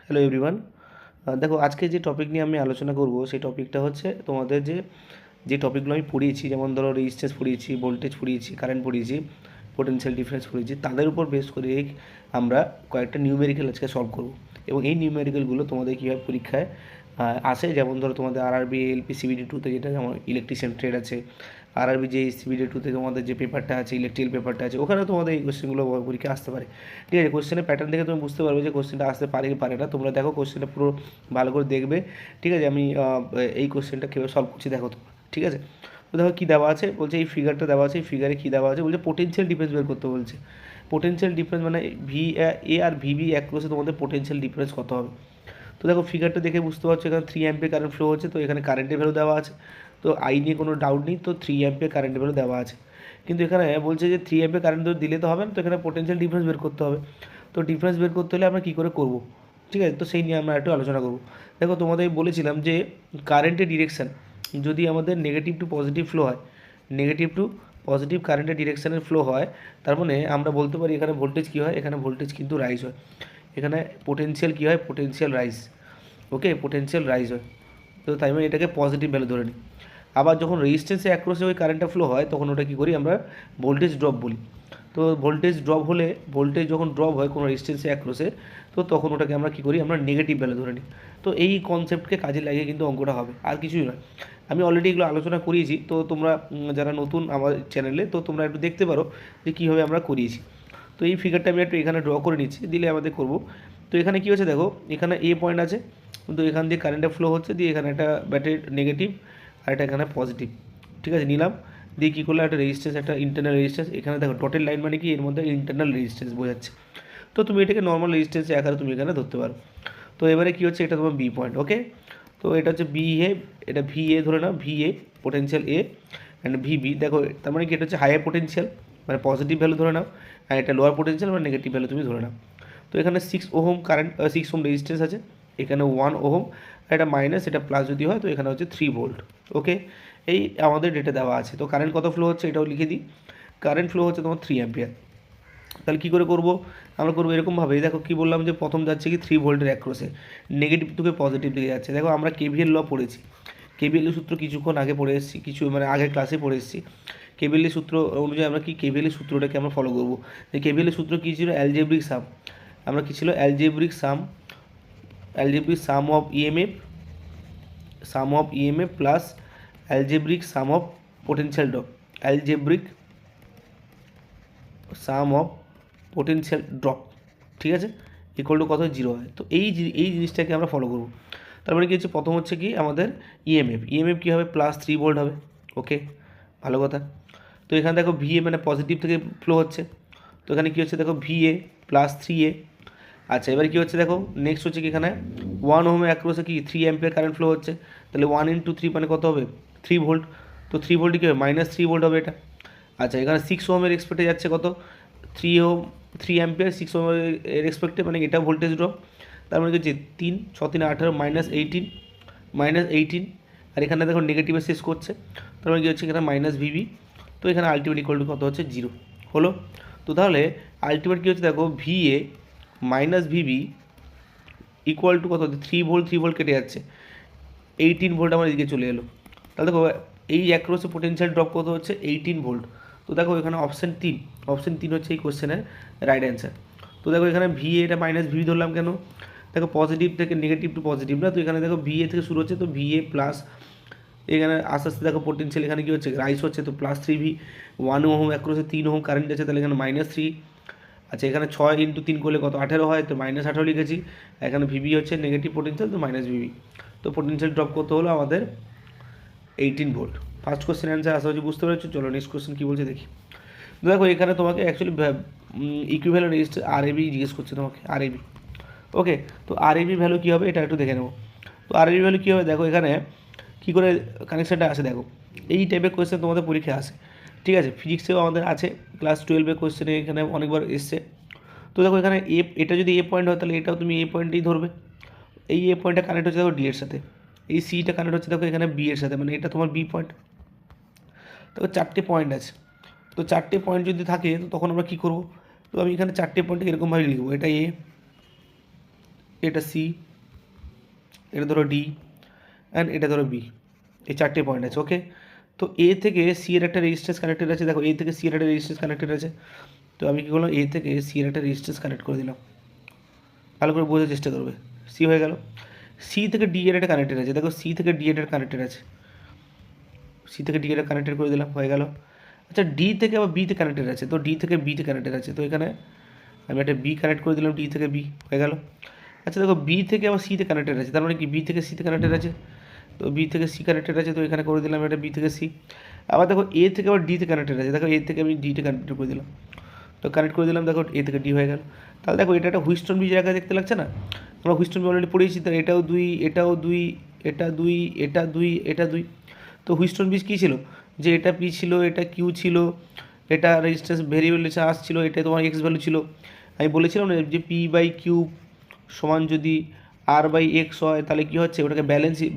Hello everyone. দেখো আজকে যে টপিক নিয়ে আমি আলোচনা করব সেই টপিকটা হচ্ছে তোমাদের যে টপিকগুলো আমি পড়িয়েছি, যেমন ধরো রেজিস্ট্যান্স পড়িয়েছি, ভোল্টেজ পড়িয়েছি, কারেন্ট পড়িয়েছি, পোটেনশিয়াল ডিফারেন্স পড়িয়েছি, তাদের উপর বেস করে আমরা কয়েকটা নিউমেরিক্যাল আজকে সলভ করব। এবং এই নিউমেরিক্যালগুলো তোমাদের কীভাবে পরীক্ষায় আসে, যেমন ধরো তোমাদের আরআরবি এলপি সিবিডি টুতে যেটা যেমন ইলেকট্রিশিয়ান ট্রেড আছে, আরআরবি যে সিবিডি টুতে তোমাদের যে পেপারটা আছে, ইলেকট্রিক্যাল পেপারটা আছে, ওখানেও তোমাদের এই কোশ্চেনগুলো পরীক্ষা আসতে পারে। ঠিক আছে, কোশ্চেনের প্যাটার্ন দেখে তুমি বুঝতে পারবে যে কোশ্চেনটা আসতে পারে কি পারে না। তোমরা দেখো কোশ্চেনটা পুরো ভালো করে দেখবে। ঠিক আছে, আমি এই কোশ্চেনটা কীভাবে সলভ করছি দেখো তোমরা। ঠিক আছে, তো দেখো কী দেওয়া আছে, বলছে এই ফিগারটা দেওয়া আছে, এই ফিগারে কী দেওয়া আছে, বলছে পোটেনশিয়াল ডিফারেন্স বের করতে বলছে। পোটেনশিয়াল ডিফারেন্স মানে ভি এ আর ভিবি অ্যাক্রসে তোমাদের পোটেনশিয়াল ডিফারেন্স কত হবে। তো দেখো ফিগারটা দেখে বুঝতে পারছো এখানে 3 অ্যাম্পিয়ার কারেন্ট ফ্লো হচ্ছে, তো এখানে কারেন্টের ভ্যালু দেওয়া আছে। তো আই নিয়ে কোনো ডাউট নেই, তো 3 অ্যাম্পিয়ার কারেন্টের ভ্যালু দেওয়া আছে। কিন্তু এখানে বলছে যে 3 অ্যাম্পিয়ার কারেন্ট দিলে তো হবে না, তো এখানে পোটেনশিয়াল ডিফারেন্স বের করতে হবে। তো ডিফারেন্স বের করতে হলে আমরা কী করে করব, ঠিক আছে, তো সেই নিয়ে আমরা একটু আলোচনা করব। দেখো তোমাদের বলেছিলাম যে কারেন্টের ডিরেকশান যদি আমাদের নেগেটিভ টু পজিটিভ ফ্লো হয়, নেগেটিভ টু পজিটিভ কারেন্টের ডিরেকশানের ফ্লো হয়, তার মানে আমরা বলতে পারি এখানে ভোল্টেজ কী হয়, এখানে ভোল্টেজ কিন্তু রাইজ হয়, এখানে পোটেনশিয়াল কী হয়, পোটেনশিয়াল রাইজ। ওকে, পোটেনশিয়াল রাইজ হয়, তো তাই মানে এটাকে পজিটিভ ভ্যালু ধরে নিই। আবার যখন রেজিস্ট্যান্সে অ্যাক্রসে ওই কারেন্টটা ফ্লো হয়, তখন ওটা কী করি আমরা, ভোল্টেজ ড্রপ বলি। তো ভোল্টেজ ড্রপ হলে, ভোল্টেজ যখন ড্রপ হয় কোনো রেজিস্ট্যান্সে অ্যাক্রসে, তো তখন ওটাকে আমরা কী করি, আমরা নেগেটিভ ভ্যালু ধরে নিই। তো এই কনসেপ্টকে কাজে লাগিয়ে কিন্তু অঙ্কটা হবে, আর কিছুই নয়। আমি অলরেডি এগুলো আলোচনা করিয়েছি, তো তোমরা যারা নতুন আমার চ্যানেলে, তো তোমরা একটু দেখতে পারো যে কীভাবে আমরা করিয়েছি। তো এই ফিগারটা আমি একটু এখানে ড্র করে নিচ্ছি, দিলে আমাদের করব। তো এখানে কী হচ্ছে দেখো, এখানে এ পয়েন্ট আছে, কিন্তু এখান দিয়ে কারেন্টটা ফ্লো হচ্ছে, দিয়ে এখানে একটা ব্যাটারি নেগেটিভ আর একটা এখানে পজিটিভ। ঠিক আছে, নিলাম, দিয়ে কী করলাম, একটা রেজিস্ট্যান্স, একটা ইন্টারনাল রেজিস্ট্যান্স, এখানে দেখো ডটেড লাইন মানে কি, এর মধ্যে ইন্টারনাল রেজিস্ট্যান্স বোঝাচ্ছে। তো তুমি এটাকে নর্মাল রেজিস্ট্যান্স আকারে তুমি এখানে ধরতে পারো। তো এবারে কী হচ্ছে, এটা তোমার বি পয়েন্ট। ওকে, তো এটা হচ্ছে বি এ, এটা ভি এ ধরে নাও, V A potential A, and VB দেখো, তার মানে কি এটা হচ্ছে হায়ার পোটেনশিয়াল মানে পজিটিভ ভ্যালু ধরে নাও, আর এটা লোয়ার পোটেনশিয়াল মানে নেগেটিভ ভ্যালু তুমি ধরে নাও। তো এখানে 6 ওহম কারেন্ট, 6 ওহম রেজিস্ট্যান্স আছে, এখানে 1 ওহম, আর এটা মাইনাস, এটা প্লাস যদি হয় তো এখানে হচ্ছে 3 ভোল্ট। ওকে, এই আমাদের ডেটা দেওয়া আছে। তো কারেন্ট কত ফ্লো হচ্ছে এটাও লিখে দিই, কারেন্ট ফ্লো হচ্ছে তোমার 3 অ্যাম্পিয়ার। তাহলে কী করে করবো, আমরা করবো এরকমভাবে, দেখো কী বললাম যে প্রথম যাচ্ছে কি 3 ভোল্টের অ্যাক্রসে, নেগেটিভ থেকে পজিটিভ দিকে যাচ্ছে। দেখো আমরা কেভিএল ল পড়েছি, কেভিএল সূত্র কিছুক্ষণ আগে পড়ে এসেছি, কিছু মানে আগের ক্লাসে পড়ে এসেছি। কেভিএল সূত্র অনুযায়ী আমরা কি কেভিএল সূত্রটাকে আমরা ফলো করবো। কেভিএল সূত্র কী ছিল, অ্যালজেব্রিক সাম। আমরা কী ছিল, algebraic some, algebraic some of EMF, some of EMF plus algebraic some of potential drop, algebraic some of potential drop. ঠিক আছে, ইকুয়াল টু কত, 0 হয়। তো এই জিনিসটাকে আমরা ফলো করবো। তারপরে কী হচ্ছে, প্রথম হচ্ছে কি আমাদের ইএমএফ, ইএমএফ কী হবে, প্লাস 3 ভোল্ট হবে। ওকে, ভালো কথা। তো এখানে দেখো ভিএ মানে পজিটিভ থেকে ফ্লো হচ্ছে, তো এখানে কী হচ্ছে দেখো ভিএ প্লাস 3A। আচ্ছা, এবার কী হচ্ছে দেখো, নেক্সট হচ্ছে কি এখানে 1 ওহমের অ্যাক্রসে কি 3 অ্যাম্পিয়ার কারেন্ট ফ্লো হচ্ছে, তাহলে 1 ইন্টু 3 মানে কত হবে, 3 ভোল্ট। তো 3 ভোল্ট কী হবে, মাইনাস 3 ভোল্ট হবে এটা। আচ্ছা, এখানে 6 ওহমের এক্সপেক্টে যাচ্ছে কত, 3 ওহম, 3 অ্যাম্পিয়ার 6 ওহমের এক্সপেক্টে, মানে এটা ভোল্টেজ ড্রপ। তার মানে কি হচ্ছে 3 6 3 18 মাইনাস 18, মাইনাস 18, আর এখানে দেখো নেগেটিভে শেষ করছে, তার মানে কী হচ্ছে এখানে মাইনাস ভিবি। তো এখানে আলটিমেট ইকুয়াল টু কত হচ্ছে, 0 হলো। তো তাহলে আলটিমেট কী হচ্ছে দেখো, VA minus VB equal to কত হচ্ছে, 3 ভোল্ট, 3 ভোল্ট কেটে যাচ্ছে, 18 ভোল্ট আমার এদিকে চলে এলো। তাহলে দেখো এই অ্যাক্রসে পোটেনশিয়াল ড্রপ কত হচ্ছে, 18 ভোল্ট। তো দেখো এখানে অপশান 3 হচ্ছে এই কোশ্চেনের রাইট অ্যান্সার। তো দেখো এখানে ভিএ এটা মাইনাস ভিবি ধরলাম কেন, দেখো পজিটিভ থেকে নেগেটিভ টু পজিটিভ না, তো এখানে দেখো ভিএ থেকে শুরু হচ্ছে, তো ভিএ প্লাস, এখানে আস্তে আস্তে দেখো পোটেনশিয়াল এখানে কী হচ্ছে, রাইস হচ্ছে, তো প্লাস 3V, 1 ওহম অ্যাক্রসে 3 ওহম কারেন্ট আছে, তাহলে এখানে মাইনাস 3। আচ্ছা, এখানে 6 ইন্টু 3 করলে কত, 18 হয়, তো মাইনাস 18 লিখেছি। এখানে ভিবি হচ্ছে নেগেটিভ পোটেনশিয়াল, তো মাইনাস ভিবি। তো পোটেনশিয়াল ড্রপ করতে হলো আমাদের 18 ভোল্ট। ফার্স্ট কোশ্চেন অ্যান্সার আশা হচ্ছে বুঝতে পেরেছো। চলো নেক্সট কোশ্চেন কী বলছে দেখি। দেখো এখানে তোমাকে অ্যাকচুয়ালি ইকুইভ্যালেন্ট রেজিস্টার আরএবি জিজ্ঞেস করছে তোমাকে, আরএবি। ওকে, তো আরএবি ভ্যালু কী হবে এটা একটু দেখে নেবো। তো আরএবি ভ্যালু কী হবে, দেখো এখানে কী করে কানেকশানটা আসে, দেখো এই টাইপের কোয়েশ্চেন তোমাদের পরীক্ষায় আসে। ঠিক আছে, ফিজিক্সেও আমাদের আছে, ক্লাস 12-এর কোয়েশ্চেনে এখানে অনেকবার এসছে। তো দেখো এখানে এটা যদি এ পয়েন্ট হয়, তাহলে এটাও তুমি এ পয়েন্টেই ধরবে। এই এ পয়েন্টটা কানেক্ট হচ্ছে দেখো ডি এর সাথে, এই সিটা কানেক্ট হচ্ছে দেখো এখানে বি এর সাথে, মানে এটা তোমার বি পয়েন্ট। দেখো 4টে পয়েন্ট আছে, তো 4টে পয়েন্ট যদি থাকে তো তখন আমরা কী করবো, তো আমি এখানে 4টে পয়েন্টকে এরকমভাবে লিখবো, এটা এ, এটা সি, এটা ধরো ডি, অ্যান্ড এটা ধরো বি। এই 4টে পয়েন্ট আছে। ওকে, তো এ থেকে সি এর একটা রেজিস্ট্যান্স কানেক্টেড আছে। দেখো এ থেকে সি এর একটা রেজিস্ট্যান্স কানেক্টেড আছে। তো আমি কী করলাম, এ থেকে সি এর একটা রেজিস্ট্যান্স কানেক্ট করে দিলাম। ভালো করে বোঝার চেষ্টা করবে। সি হয়ে গেল। সি থেকে ডি এর একটা কানেক্টেড আছে। দেখো সি থেকে ডি এর কানেক্টেড আছে, সি থেকে ডি এর কানেক্টেড করে দিলাম, হয়ে গেল। আচ্ছা ডি থেকে আবার বিতে কানেক্টেড আছে, তো ডি থেকে বিতে কানেক্টেড আছে, তো এখানে আমি একটা বি কানেক্ট করে দিলাম, ডি থেকে বি, হয়ে গেল। আচ্ছা দেখো বি থেকে আবার সিতে কানেক্টেড আছে, তার মানে কি বি থেকে সিতে কানেক্টেড আছে, তো বি থেকে সি কানেক্টেড আছে, তো এখানে করে দিলাম এটা বি থেকে সি। আবার দেখো এ থেকে আবার ডিতে কানেক্টেড আছে, দেখো এ থেকে আমি ডিতে কানেক্ট করে দিলাম, তো কানেক্ট করে দিলাম, দেখো এ থেকে ডি হয়ে গেল। তাহলে দেখো এটা একটা হুইস্টন ব্রিজ জায়গায় দেখতে লাগছে না, আমরা হুইস্টন ব্রিজ অলরেডি পড়েছি, তাহলে এটাও দুই, এটাও দুই, এটা দুই, এটা দুই, এটা দুই। তো হুইস্টন ব্রিজ কী ছিল, যে এটা পি ছিল, এটা কিউ ছিল, এটা রেজিস্ট্যান্স ভেরিয়েবল চার্জ ছিল, এটা তোমার এক্স ভ্যালু ছিল। আমি বলেছিলাম না যে পি বাই কিউ সমান যদি আর বাই এক্স হয় তাহলে কী হচ্ছে, ওটাকে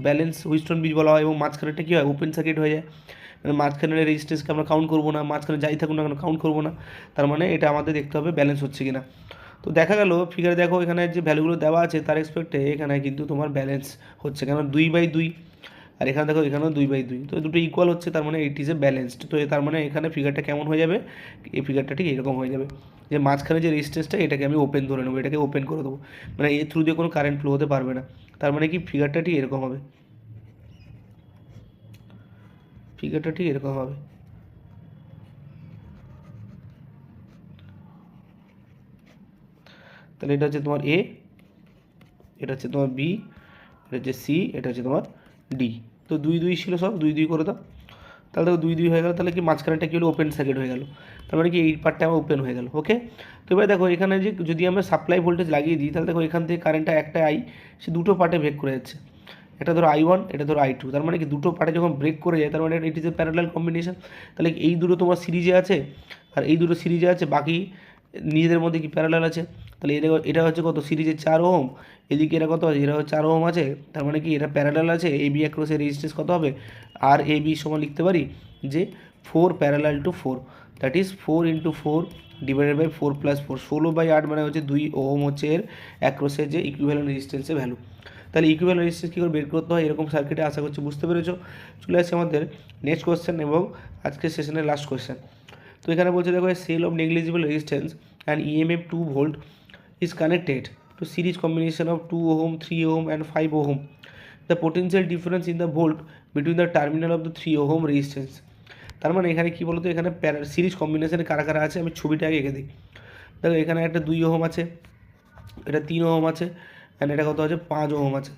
ব্যালেন্স হুইস্টন ব্রিজ বলা হয়, এবং মাঝখানেরটা কী হয়, ওপেন সার্কিট হয়ে যায়, মানে মাঝখানের রেজিস্ট্যান্সকে আমরা কাউন্ট করবো না, মাঝখানে যাই থাকুন না কেন কাউন্ট করবো না, তার মানে এটা আমাদের দেখতে হবে ব্যালেন্স হচ্ছে কি না। তো দেখা গেল ফিগারে দেখো এখানে যে ভ্যালুগুলো দেওয়া আছে তার এক্সপেক্টে এখানে কিন্তু তোমার ব্যালেন্স হচ্ছে, কেন 2/2, আর এখানে দেখো এখানেও 2/2, তো দুটো ইকুয়াল হচ্ছে, তার মানে ইট ইজ এ ব্যালেন্সড। তো তার মানে এখানে ফিগারটা কেমন হয়ে যাবে, এই ফিগারটা ঠিক এরকম হয়ে যাবে, যে মাঝখানে যে রেজিস্ট্যান্সটা এটাকে আমি ওপেন ধরে নেবো, এটাকে ওপেন করে দেবো, মানে এর থ্রু দিয়ে কোনো কারেন্ট ফ্লো হতে পারবে না, তার মানে কি ফিগারটা ঠিক এরকম হবে, ফিগারটা ঠিক এরকম হবে। তাহলে এটা হচ্ছে তোমার এ, এটা হচ্ছে তোমার বি, এটা হচ্ছে সি, এটা হচ্ছে তোমার ডি। তো 2/2 ছিল, সব 2/2 করে দাও, তাহলে দেখো 2/2 হয়ে গেল, তাহলে কি মাঝখানেটা কী হলো, ওপেন সার্কিট হয়ে গেল, তার মানে কি এই পার্টটা আমার ওপেন হয়ে গেল। ওকে, তো এবার দেখো এখানে যে যদি আমরা সাপ্লাই ভোল্টেজ লাগিয়ে দিই, তাহলে দেখো এখান থেকে কারেন্টটা একটা আই সে দুটো পার্টে ব্রেক করে যাচ্ছে, এটা ধরো I1, এটা ধরো I2, তার মানে কি দুটো পার্টে যখন ব্রেক করে যায় তার মানে it is a parallel combination. তাহলে এই দুটো তোমার সিরিজে আছে আর এই দুটো সিরিজে আছে, বাকি নিজেদের মধ্যে কি প্যারালাল আছে, তাহলে এটা হচ্ছে কত, সিরিজে 4 ওহম, এদিকে এরা কত আছে, এরা 4 ওহম আছে, তার মানে কি এরা প্যারালাল আছে, এ বি অ্যাক্রসের রেজিস্ট্যান্স কত হবে, আর এ বি সমান লিখতে পারি যে 4 parallel to 4, that is 4 × 4 divided by 4 + 4, 16/8 মানে হচ্ছে 2 ওহম হচ্ছে এর অ্যাক্রসের যে ইকুইভ্যালেন্ট রেজিস্ট্যান্সের ভ্যালু। তাহলে ইকুইভ্যালেন্ট রেজিস্ট্যান্স কী করে বের করতে হয় এরকম সার্কিটে, আশা করছি বুঝতে পেরেছো। চলে আসছে আমাদের নেক্সট কোয়েশ্চেন এবং আজকের সেশনের লাস্ট কোয়েশ্চেন। তো এখানে বলছে দেখো cell of negligible resistance and EMF 2 volt is connected to series combination of 2 ohm, 3 ohm and 5 ohm. The potential difference in the volt between the terminal of the 3 ohm resistance. তার মানে এখানে কী বলতো, এখানে series কম্বিনেশনে কারা কারা আছে আমি ছবিটা আগে এঁকে দিই। দেখো এখানে একটা 2 ওহম আছে, এটা 3 ওহম আছে, অ্যান্ড এটা কত আছে 5 ওহম আছে।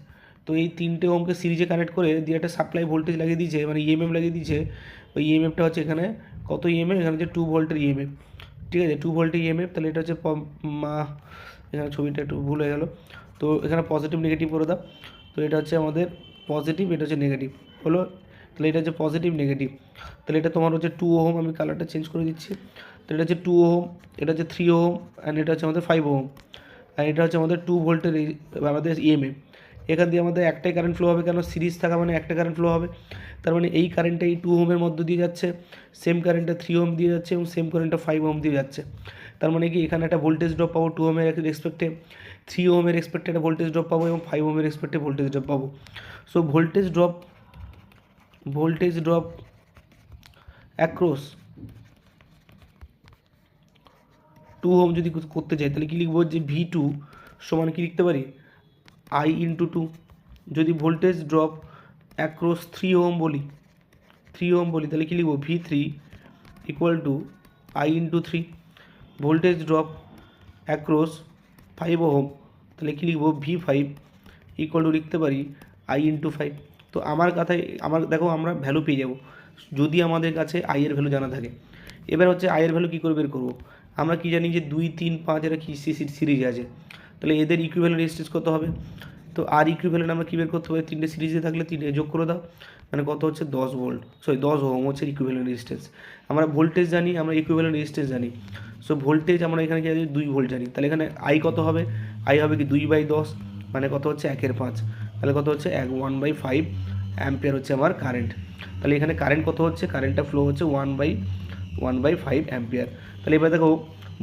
তো এই 3টে ওহমকে সিরিজে কানেক্ট করে দিয়ে একটা সাপ্লাই ভোল্টেজ লাগিয়ে দিয়েছে, মানে ইএমএফ লাগিয়ে দিয়েছে। ওই ইএমএফটা হচ্ছে এখানে কত ইএমএফ, এখানে হচ্ছে 2 ভোল্টের ইএমএফ, ঠিক আছে 2 ভোল্টের ইএমএফ। তাহলে এটা হচ্ছে এখানে ছবিটা একটু ভুল হয়ে গেল, তো এখানে পজিটিভ নেগেটিভ করে দাও। তো এটা হচ্ছে আমাদের পজিটিভ, এটা হচ্ছে নেগেটিভ হলো, তাহলে এটা হচ্ছে পজিটিভ নেগেটিভ। তাহলে এটা তোমার হচ্ছে 2 ওহম, আমি কালারটা চেঞ্জ করে দিচ্ছি। তো এটা হচ্ছে 2 ওহম, এটা হচ্ছে 3 ওহম, অ্যান্ড এটা হচ্ছে আমাদের 5 ওহম, আর এটা হচ্ছে আমাদের 2 ভোল্টের আমাদের ইএমএফ। এখান দিয়ে আমাদের একটাই কারেন্ট ফ্লো হবে, কেন সিরিজ থাকা মানে একটা কারেন্ট ফ্লো হবে, তার মানে এই কারেন্টটা এই 2 ওহমের মধ্য দিয়ে যাচ্ছে, সেম কারেন্টটা 3 ওহম দিয়ে যাচ্ছে, এবং সেম কারেন্টটা 5 ওহম দিয়ে যাচ্ছে। তার মানে কি এখানে একটা ভোল্টেজ ড্রপ পাবো 2 ওহমের রেসপেক্টে, 3 ওহমের রেসপেক্টে একটা ভোল্টেজ ড্রপ পাবো, এবং 5 ওহমের রেসপেক্টে ভোল্টেজ ড্রপ পাবো। So voltage drop across 2 ohm যদি করতে চাই তাহলে কী লিখবো, যে V2 সমান কী লিখতে পারি, I × 2। যদি ভোল্টেজ ড্রপ অ্যাক্রস 3 ওহম বলি, তাহলে কী লিখবো, V3 = I × 3। Voltage drop across 5 ohm, তাহলে কী লিখবো, V5 = লিখতে পারি I × 5। তো আমার কথায় দেখো আমরা ভ্যালু পেয়ে যাব যদি আমাদের কাছে আই এর ভ্যালু জানা থাকে। এবার হচ্ছে আই এর ভ্যালু কী করে বের করবো, আমরা কি জানি যে 2, 3, 5 এরা কি সিরিজ আছে, তাহলে এদের ইকুইভ্যালেন্ট রেজিস্ট্যান্স কত হবে। তো আর ইকুইভ্যালেন্ট আমরা কী বের করতে পারি, 3টে সিরিজে থাকলে 3টে যোগ করে দাও, মানে কত হচ্ছে 10 ভোল্ট, 10 ওহম হচ্ছে ইকুইভ্যালেন্ট রেজিস্ট্যান্স। আমরা ভোল্টেজ জানি, আমরা ইকুইভ্যালেন্ট রেজিস্ট্যান্স জানি। সো ভোল্টেজ আমরা এখানে কি আছে 2 ভোল্ট জানি, তাহলে এখানে আই কত হবে, আই হবে কি 2/10, মানে কত হচ্ছে 1/5, তাহলে কত হচ্ছে 1/5 অ্যাম্পিয়ার হচ্ছে আমার কারেন্ট। তাহলে এখানে কারেন্ট কত হচ্ছে, কারেন্টটা ফ্লো হচ্ছে 1/5 অ্যাম্পিয়ার। তাহলে এবার দেখো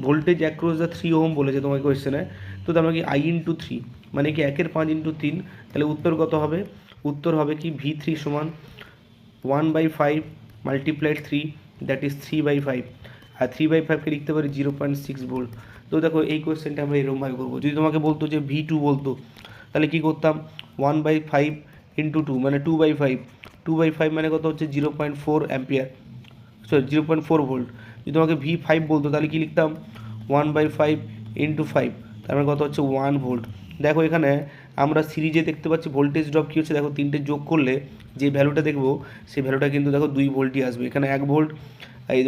ভোল্টেজ অ্যাক্রস দ্য 3 ওহম বলেছে তোমাকে কোয়েশ্চেনে, তো তার মানে কি I × 3, মানে কি 1/5 × 3, তাহলে উত্তর কত হবে? উত্তর হবে কি V3 সমান 1/5 মাল্টিপ্লাইড 3, দ্যাট ইজ 3/5, আর 3/5কে লিখতে পারি 0.6 ভোল্ট। তো দেখো এই কোয়েশ্চেনটা আমরা এরকমভাবে করবো। যদি তোমাকে বলতো যে V2 বলতো, তাহলে কী করতাম? 1/5 × 2 মানে 2/5, 2/5 মানে কত হচ্ছে 0.4 অ্যাম্পিয়ার, সরি 0.4 ভোল্ট। যদি তোমাকে V5 বলতো তাহলে কী লিখতাম? 1/5 × 5, তার মানে কত হচ্ছে 1 ভোল্ট। দেখো এখানে আমরা সিরিজে দেখতে পাচ্ছি ভোল্টেজ ড্রপ কী হচ্ছে, দেখো তিনটে যোগ করলে যে ভ্যালুটা দেখবো সেই ভ্যালুটা কিন্তু দেখো 2 ভোল্টই আসবে। এখানে 1 ভোল্ট, এই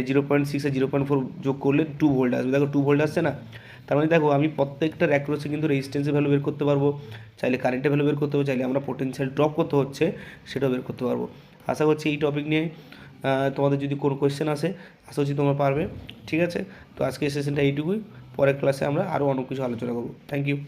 0.6 আর 0.4 যোগ করলে 2 ভোল্ট আসবে। দেখো 2 ভোল্ট আসছে না? তার মানে দেখো আমি প্রত্যেকটার অ্যাক্রোসে কিন্তু রেজিস্ট্যান্সের ভ্যালু বের করতে পারবো, চাইলে কারেন্টের ভ্যালু বের করতে পারবো, চাইলে আমরা পোটেনশিয়াল ড্রপ কত হচ্ছে সেটাও বের করতে পারবো। আশা করছি এই টপিক নিয়ে তোমাদের যদি কোনো কোয়েশ্চেন আসে, আশা করছি তোমরা পারবে। ঠিক আছে, তো আজকে সেশনটা এইটুকুই। পরের ক্লাসে আমরা আরও অনেক কিছু আলোচনা করবো। Thank you.